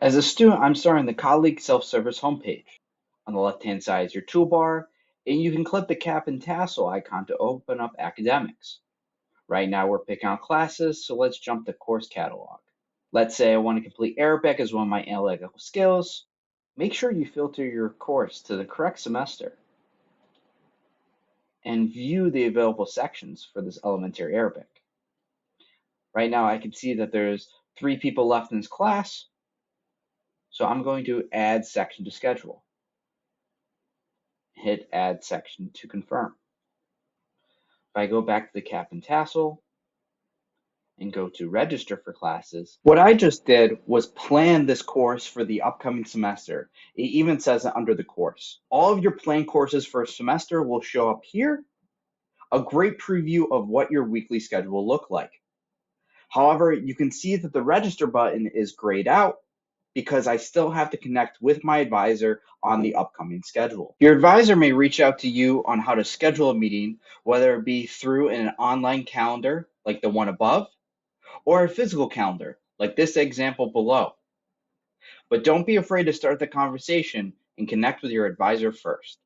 As a student, I'm starting the colleague self-service homepage. On the left-hand side is your toolbar, and you can click the cap and tassel icon to open up academics. Right now we're picking out classes, so let's jump to course catalog. Let's say I want to complete Arabic as one of my analytical skills. Make sure you filter your course to the correct semester and view the available sections for this elementary Arabic. Right now I can see that there's 3 people left in this class, so I'm going to add section to schedule. Hit add section to confirm. If I go back to the cap and tassel and go to register for classes, what I just did was plan this course for the upcoming semester. It even says it under the course. All of your planned courses for a semester will show up here, a great preview of what your weekly schedule will look like. However, you can see that the register button is grayed out because I still have to connect with my advisor on the upcoming schedule. Your advisor may reach out to you on how to schedule a meeting, whether it be through an online calendar like the one above, or a physical calendar like this example below. But don't be afraid to start the conversation and connect with your advisor first.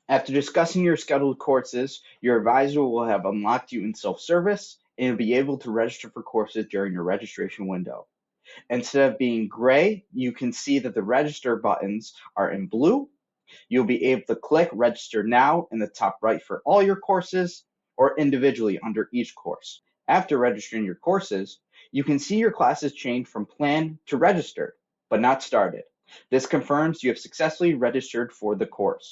After discussing your scheduled courses, your advisor will have unlocked you in self-service and you'll be able to register for courses during your registration window. Instead of being gray, you can see that the register buttons are in blue. You'll be able to click register now in the top right for all your courses or individually under each course. After registering your courses, you can see your classes change from planned to registered, but not started. This confirms you have successfully registered for the course.